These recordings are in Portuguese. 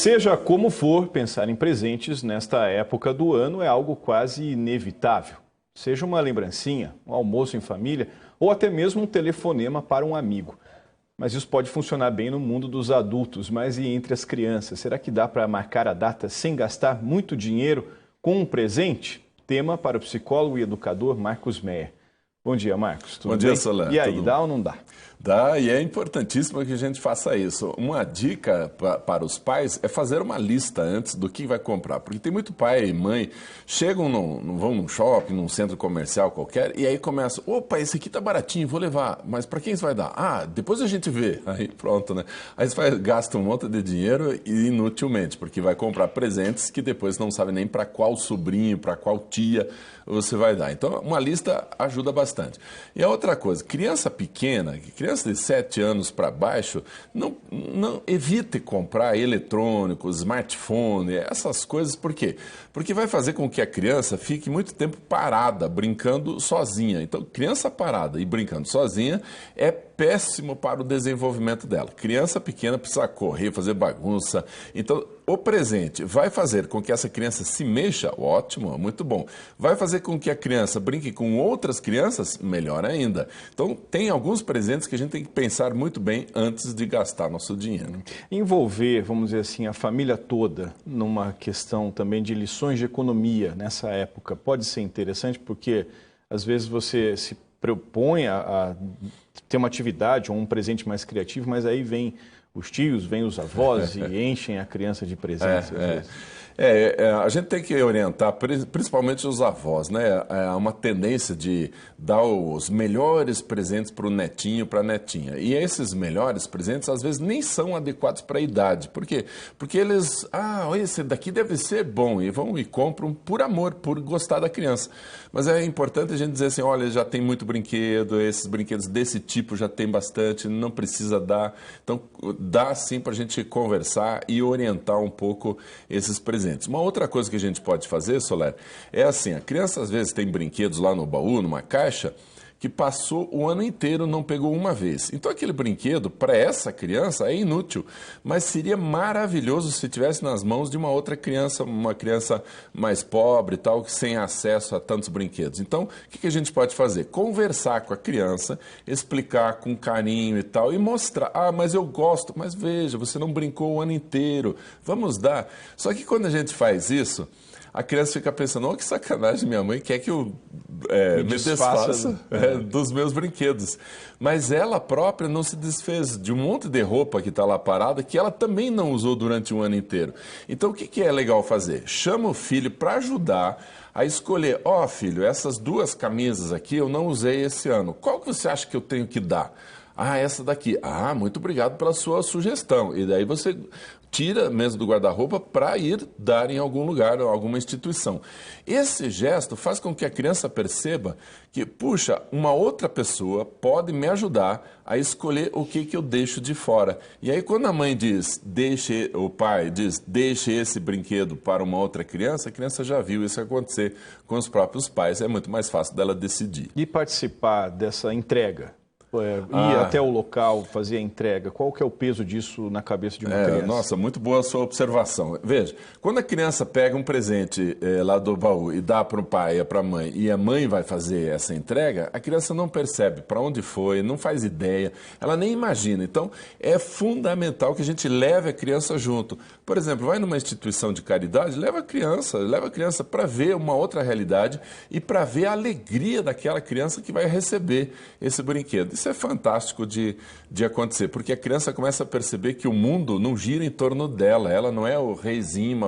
Seja como for, pensar em presentes nesta época do ano é algo quase inevitável. Seja uma lembrancinha, um almoço em família ou até mesmo um telefonema para um amigo. Mas isso pode funcionar bem no mundo dos adultos, mas e entre as crianças? Será que dá para marcar a data sem gastar muito dinheiro com um presente? Tema para o psicólogo e educador Marcos Meyer. Bom dia, Marcos. Tudo bem? Bom dia, Soler. E aí, dá ou não dá? Dá, e é importantíssimo que a gente faça isso. Uma dica para os pais é fazer uma lista antes do que vai comprar. Porque tem muito pai e mãe, chegam, vão num shopping, num centro comercial qualquer, e aí começam, opa, esse aqui tá baratinho, vou levar. Mas para quem isso vai dar? Ah, depois a gente vê. Aí pronto, né? Aí você gasta um monte de dinheiro e inutilmente, porque vai comprar presentes que depois não sabe nem para qual sobrinho, para qual tia você vai dar. Então, uma lista ajuda bastante. E a outra coisa, criança pequena, criança de 7 anos para baixo, não evite comprar eletrônicos, smartphone, essas coisas. Por quê? Porque vai fazer com que a criança fique muito tempo parada, brincando sozinha. Então, criança parada e brincando sozinha é péssimo para o desenvolvimento dela. Criança pequena precisa correr, fazer bagunça. Então, o presente vai fazer com que essa criança se mexa, ótimo, muito bom. Vai fazer com que a criança brinque com outras crianças, melhor ainda. Então, tem alguns presentes que a gente tem que pensar muito bem antes de gastar nosso dinheiro. Envolver, vamos dizer assim, a família toda numa questão também de lições de economia nessa época pode ser interessante, porque às vezes você se propõe a ter uma atividade ou um presente mais criativo, mas aí vem os tios, vem os avós e enchem a criança de presentes. A gente tem que orientar, principalmente os avós, né? Há uma tendência de dar os melhores presentes para o netinho, para a netinha. E esses melhores presentes, às vezes, nem são adequados para a idade. Por quê? Porque eles, esse daqui deve ser bom, e vão e compram por amor, por gostar da criança. Mas é importante a gente dizer assim, olha, já tem muito brinquedo, esses brinquedos desse tipo já tem bastante, não precisa dar. Então, dá sim para a gente conversar e orientar um pouco esses presentes. Uma outra coisa que a gente pode fazer, Soler, é assim, a criança às vezes tem brinquedos lá no baú, numa caixa, que passou o ano inteiro, não pegou uma vez. Então aquele brinquedo, para essa criança, é inútil, mas seria maravilhoso se tivesse nas mãos de uma outra criança, uma criança mais pobre, tal, sem acesso a tantos brinquedos. Então, o que a gente pode fazer? Conversar com a criança, explicar com carinho e tal, e mostrar, mas eu gosto, mas veja, você não brincou o ano inteiro, vamos dar. Só que quando a gente faz isso, a criança fica pensando, que sacanagem, minha mãe quer que eu me desfaça dos meus brinquedos. Mas ela própria não se desfez de um monte de roupa que está lá parada, que ela também não usou durante um ano inteiro. Então, o que é legal fazer? Chama o filho para ajudar a escolher, filho, essas 2 camisas aqui eu não usei esse ano. Qual que você acha que eu tenho que dar? Essa daqui. Muito obrigado pela sua sugestão. E daí você tira mesmo do guarda-roupa para ir dar em algum lugar ou alguma instituição. Esse gesto faz com que a criança perceba que, puxa, uma outra pessoa pode me ajudar a escolher o que eu deixo de fora. E aí quando a mãe diz, o pai diz, deixe esse brinquedo para uma outra criança, a criança já viu isso acontecer com os próprios pais. É muito mais fácil dela decidir. E participar dessa entrega? Ir até o local, fazer a entrega, qual que é o peso disso na cabeça de uma criança? Nossa, muito boa a sua observação. Veja, quando a criança pega um presente lá do baú e dá para o pai e para a mãe, e a mãe vai fazer essa entrega, a criança não percebe para onde foi, não faz ideia, ela nem imagina. Então, é fundamental que a gente leve a criança junto. Por exemplo, vai numa instituição de caridade, leva a criança para ver uma outra realidade e para ver a alegria daquela criança que vai receber esse brinquedo. Isso é fantástico de acontecer, porque a criança começa a perceber que o mundo não gira em torno dela, ela não é o reizinho,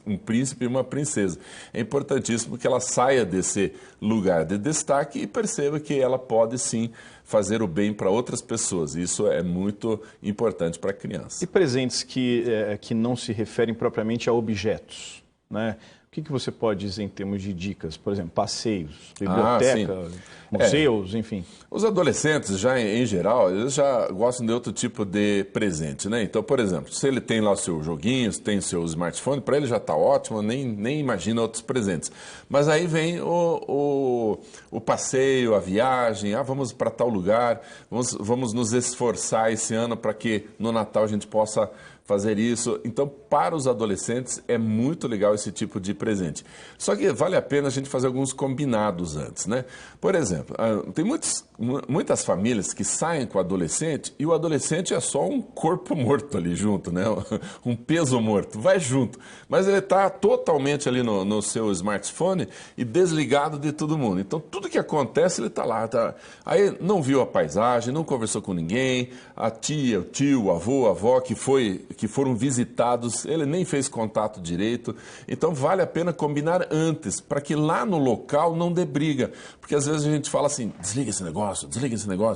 um príncipe e uma princesa. É importantíssimo que ela saia desse lugar de destaque e perceba que ela pode sim fazer o bem para outras pessoas. Isso é muito importante para a criança. E presentes que não se referem propriamente a objetos, né? O que você pode dizer em termos de dicas? Por exemplo, passeios, biblioteca, museus, enfim. Os adolescentes, já em geral, eles já gostam de outro tipo de presente, né? Então, por exemplo, se ele tem lá os seus joguinhos, tem seu smartphone, para ele já está ótimo, nem imagina outros presentes. Mas aí vem o passeio, a viagem, vamos para tal lugar, vamos nos esforçar esse ano para que no Natal a gente possa fazer isso. Então, para os adolescentes, é muito legal esse tipo de presente. Só que vale a pena a gente fazer alguns combinados antes, né? Por exemplo, tem muitas famílias que saem com o adolescente e o adolescente é só um corpo morto ali junto, né? Um peso morto, vai junto. Mas ele está totalmente ali no seu smartphone e desligado de todo mundo. Então, tudo que acontece, ele está lá. Tá... Aí não viu a paisagem, não conversou com ninguém, a tia, o tio, o avô, a avó que foram visitados, ele nem fez contato direito. Então, vale a pena combinar antes, para que lá no local não dê briga. Porque às vezes a gente fala assim, desliga esse negócio,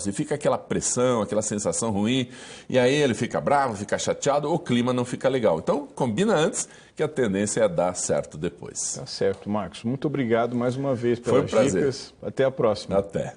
e fica aquela pressão, aquela sensação ruim, e aí ele fica bravo, fica chateado, o clima não fica legal. Então, combina antes, que a tendência é dar certo depois. Tá certo, Marcos. Muito obrigado mais uma vez Foi um pelas prazer. dicas. Até a próxima. Até.